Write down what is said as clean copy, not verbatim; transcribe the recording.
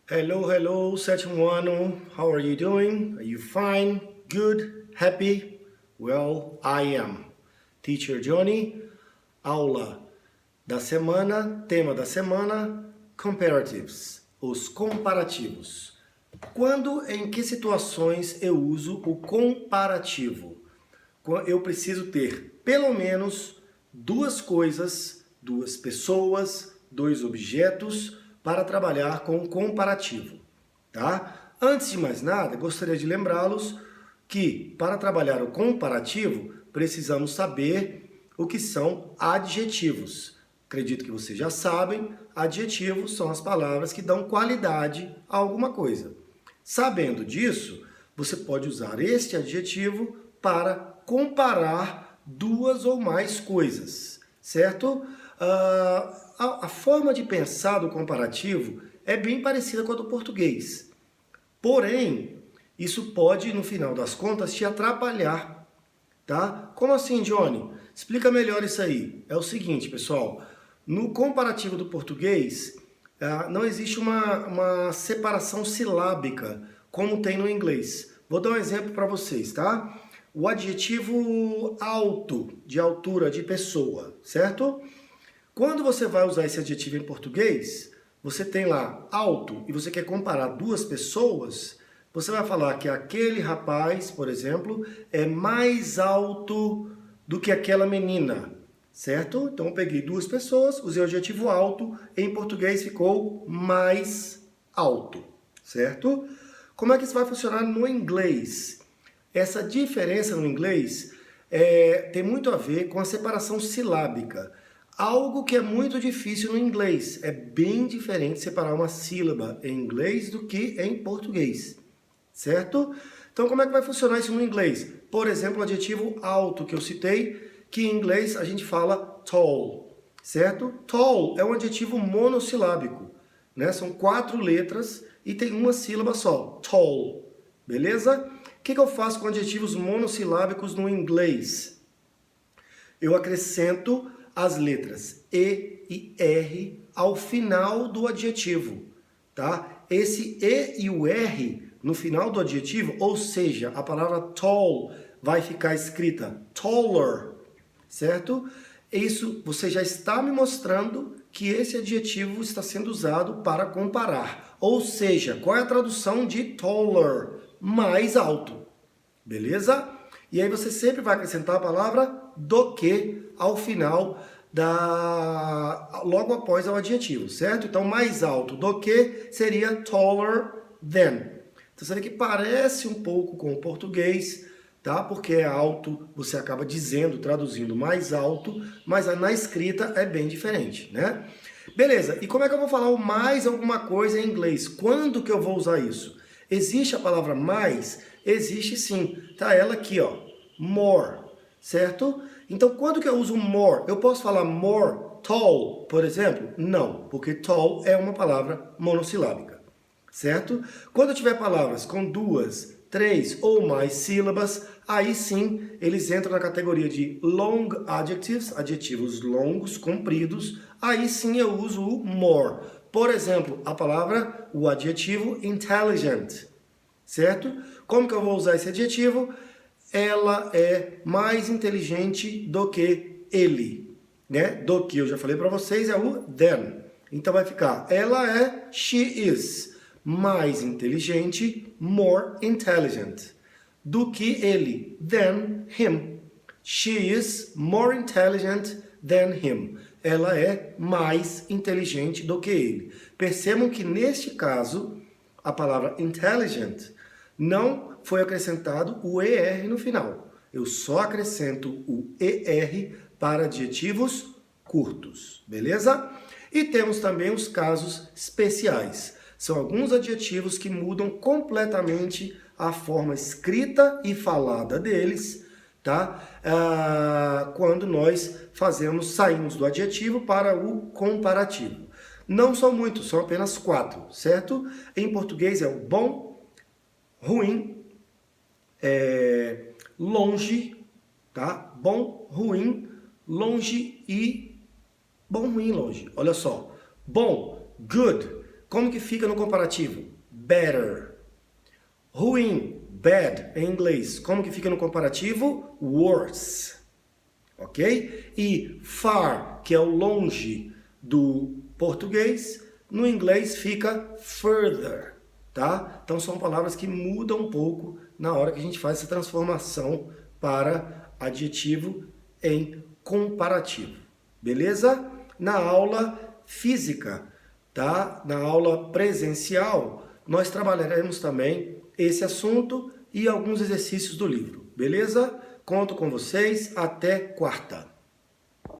Hello, hello, sétimo ano. How are you doing? Are you fine? Good? Happy? Well, I am. Teacher Johnny, aula da semana, tema da semana, comparatives, os comparativos. Quando, em que situações eu uso o comparativo? Eu preciso ter pelo menos duas coisas, duas pessoas, dois objetos para trabalhar com o comparativo, tá? Antes de mais nada, gostaria de lembrá-los que para trabalhar o comparativo precisamos saber o que são adjetivos. Acredito que vocês já sabem, adjetivos são as palavras que dão qualidade a alguma coisa. Sabendo disso, você pode usar este adjetivo para comparar duas ou mais coisas, certo? A forma de pensar do comparativo é bem parecida com a do português. Porém, isso pode, no final das contas, te atrapalhar, tá? Como assim, Johnny? Explica melhor isso aí. É o seguinte, pessoal, no comparativo do português, não existe uma separação silábica, como tem no inglês. Vou dar um exemplo para vocês, tá? O adjetivo alto, de altura, de pessoa, certo? Quando você vai usar esse adjetivo em português, você tem lá alto e você quer comparar duas pessoas, você vai falar que aquele rapaz, por exemplo, é mais alto do que aquela menina, certo? Então eu peguei duas pessoas, usei o adjetivo alto, em português ficou mais alto, certo? Como é que isso vai funcionar no inglês? Essa diferença no inglês tem muito a ver com a separação silábica. Algo que é muito difícil no inglês. É bem diferente separar uma sílaba em inglês do que em português, certo? Então como é que vai funcionar isso no inglês? Por exemplo, o adjetivo alto que eu citei, que em inglês a gente fala tall, certo? Tall é um adjetivo monossilábico, né? São 4 letras e tem uma sílaba só, tall, beleza? O que eu faço com adjetivos monossilábicos no inglês? Eu acrescento as letras E e R ao final do adjetivo, tá? Esse E e o R no final do adjetivo, ou seja, a palavra tall vai ficar escrita taller, certo? Isso você já está me mostrando que esse adjetivo está sendo usado para comparar. Ou seja, qual é a tradução de taller? Mais alto, beleza? E aí você sempre vai acrescentar a palavra do que ao final logo após o adjetivo, certo? Então, mais alto do que seria taller than. Então, você vê que parece um pouco com o português, tá? Porque é alto, você acaba dizendo, traduzindo mais alto, mas na escrita é bem diferente, né? Beleza, e como é que eu vou falar o mais alguma coisa em inglês? Quando que eu vou usar isso? Existe a palavra mais? Existe sim. Tá ela aqui, ó. More, certo? Então, quando que eu uso more? Eu posso falar more tall, por exemplo? Não, porque tall é uma palavra monossilábica, certo? Quando eu tiver palavras com 2, 3 ou mais sílabas, aí sim eles entram na categoria de long adjectives, adjetivos longos, compridos. Aí sim eu uso o more. Por exemplo, o adjetivo intelligent, certo? Como que eu vou usar esse adjetivo? Ela é mais inteligente do que ele, né? Do que eu já falei para vocês é o than. Então vai ficar, ela é, she is, mais inteligente, more intelligent, do que ele, than him. She is more intelligent than him. Ela é mais inteligente do que ele. Percebam que neste caso, a palavra intelligent não foi acrescentado o ER no final. Eu só acrescento o ER para adjetivos curtos, beleza? E temos também os casos especiais. São alguns adjetivos que mudam completamente a forma escrita e falada deles, tá? Quando nós saímos do adjetivo para o comparativo. Não são muitos, são apenas 4, certo? Em português é o bom, ruim, longe, tá? Bom, ruim, longe e bom, ruim, longe. Olha só. Bom, good. como que fica no comparativo? Better. Ruim, bad, em inglês. Como que fica no comparativo? Worse. Ok? E far, que é o longe do português, no inglês fica further, tá? Então são palavras que mudam um pouco na hora que a gente faz essa transformação para adjetivo em comparativo. Beleza? Na aula física, tá? Na aula presencial, nós trabalharemos também esse assunto e alguns exercícios do livro. Beleza? Conto com vocês. Até quarta.